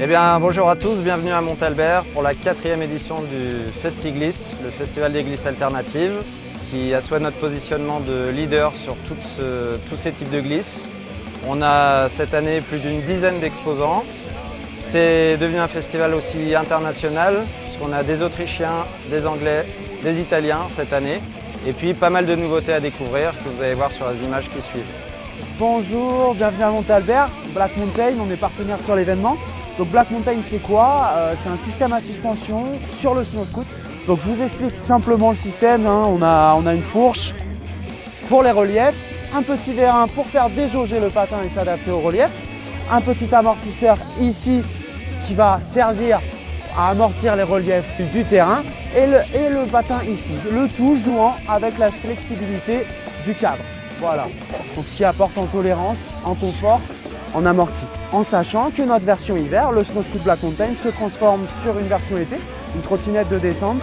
Eh bien, bonjour à tous, bienvenue à Montalbert pour la 4e édition du FestiGliss, le Festival des glisses alternatives, qui assoit notre positionnement de leader sur tous ces types de glisses. On a cette année plus d'une dizaine d'exposants. C'est devenu un festival aussi international, puisqu'on a des Autrichiens, des Anglais, des Italiens cette année, et puis pas mal de nouveautés à découvrir que vous allez voir sur les images qui suivent. Bonjour, bienvenue à Montalbert, Black Mountain, on est partenaire sur l'événement. Donc Black Mountain c'est quoi? C'est un système à suspension sur le snow scoot. Donc je vous explique simplement le système, on a une fourche pour les reliefs, un petit vérin pour faire déjauger le patin et s'adapter au relief, un petit amortisseur ici qui va servir à amortir les reliefs du terrain et le patin ici, le tout jouant avec la flexibilité du cadre. Voilà, donc ce qui apporte en tolérance, en confort, en amorti. En sachant que notre version hiver, le Snow Scoot Black Mountain, se transforme sur une version été, une trottinette de descente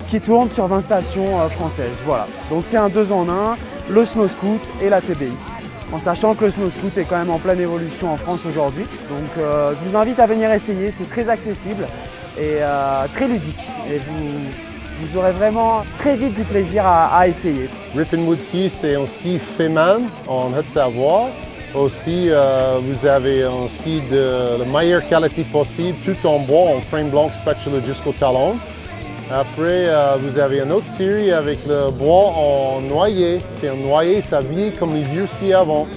qui tourne sur 20 stations françaises. Voilà, donc c'est un 2 en 1, le Snow Scoot et la TBX. En sachant que le Snow Scoot est quand même en pleine évolution en France aujourd'hui. Donc je vous invite à venir essayer, c'est très accessible et très ludique. Et vous aurez vraiment très vite du plaisir à essayer. Rip and Wood Ski, c'est un ski Fehmarn en Haute-Savoie. Aussi, vous avez un ski de la meilleure qualité possible, tout en bois, en frame blanc spatula jusqu'au talon. Après, vous avez une autre série avec le bois en noyer. C'est un noyer, ça vieillit comme les vieux skis avant.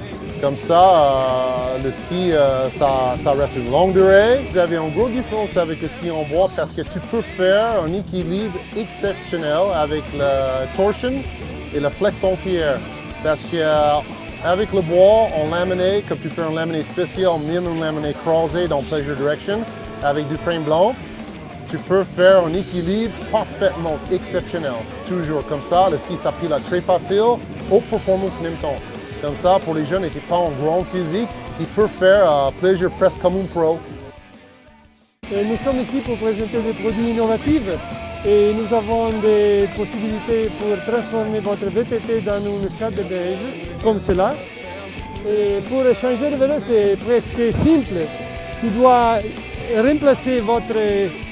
Comme ça, le ski, ça reste une longue durée. Vous avez une grosse différence avec le ski en bois parce que tu peux faire un équilibre exceptionnel avec la torsion et la flex entière. Parce que avec le bois en laminé, comme tu fais un laminé spécial, même un laminé croisé dans Pleasure Direction, avec du frame blanc, tu peux faire un équilibre parfaitement exceptionnel. Toujours comme ça, le ski s'appuie très facile, haute performance en même temps. Comme ça, pour les jeunes qui n'ont pas un grand physique, ils peuvent faire Pleasure presque comme un pro. Nous sommes ici pour présenter des produits innovatifs et nous avons des possibilités pour transformer votre VTT dans une chatte de beige, comme cela. Et pour changer de vélo, c'est presque simple. Tu dois remplacer votre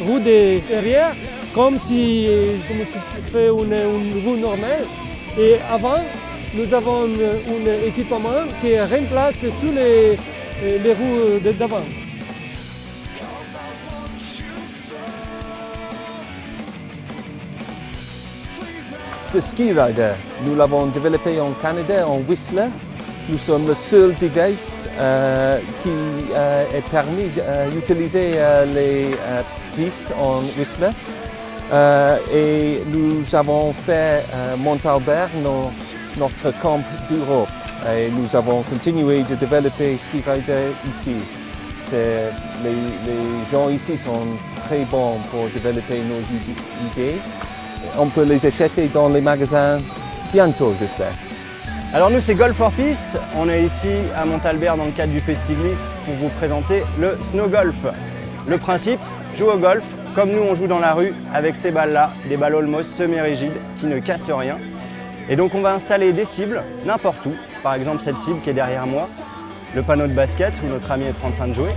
roue derrière comme si je me suis fait une roue normale. Et avant, nous avons un équipement qui remplace tous les roues d'avant. Ce ski rider, nous l'avons développé en Canada, en Whistler. Nous sommes le seul device qui est permis d'utiliser les pistes en Whistler. Et nous avons fait Montalbert notre camp d'Europe. Et nous avons continué de développer ski rider ici. Les gens ici sont très bons pour développer nos idées. On peut les acheter dans les magasins bientôt, j'espère. Alors nous c'est Golf for Piste, on est ici à Montalbert dans le cadre du FestiGliss pour vous présenter le Snow Golf. Le principe, jouer au golf comme nous on joue dans la rue avec ces balles-là, des balles Olmos semi-rigides qui ne cassent rien. Et donc on va installer des cibles n'importe où, par exemple cette cible qui est derrière moi, le panneau de basket où notre ami est en train de jouer.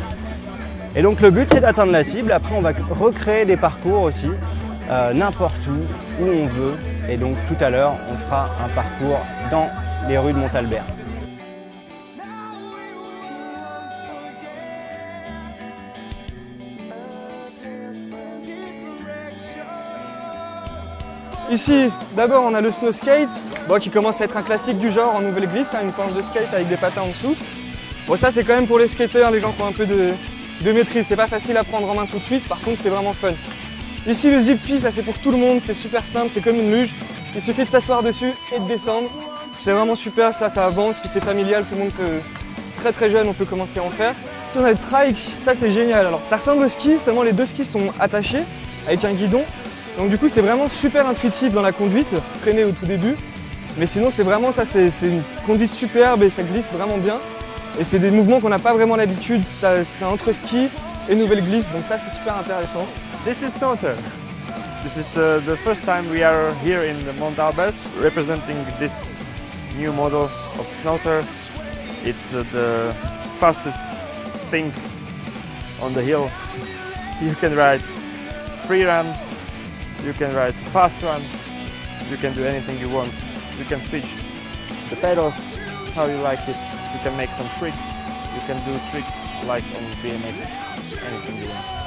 Et donc le but c'est d'atteindre la cible, après on va recréer des parcours aussi, n'importe où on veut. Et donc tout à l'heure on fera un parcours dans les rues de Montalbert. Ici, d'abord on a le snow skate, qui commence à être un classique du genre en nouvelle glisse, une planche de skate avec des patins en dessous. Bon, ça c'est quand même pour les skateurs, les gens qui ont un peu de maîtrise, c'est pas facile à prendre en main tout de suite, par contre c'est vraiment fun. Ici le zip fee, ça c'est pour tout le monde, c'est super simple, c'est comme une luge, il suffit de s'asseoir dessus et de descendre. C'est vraiment super, ça avance, puis c'est familial, tout le monde peut, très jeune, on peut commencer à en faire. Si on a le trike, ça c'est génial. Alors ça ressemble au ski, seulement les deux skis sont attachés avec un guidon. Donc du coup c'est vraiment super intuitif dans la conduite, freiner au tout début. Mais sinon c'est vraiment ça, c'est une conduite superbe et ça glisse vraiment bien. Et c'est des mouvements qu'on n'a pas vraiment l'habitude, c'est entre ski et nouvelle glisse, donc ça c'est super intéressant. This is Snowturn. This is the first time we are here in Montalbert representing this new model of Snowturn. It's the fastest thing on the hill. You can ride free run, you can ride fast run, you can do anything you want. You can switch the pedals how you like it. You can make some tricks. You can do tricks like on BMX, anything you want.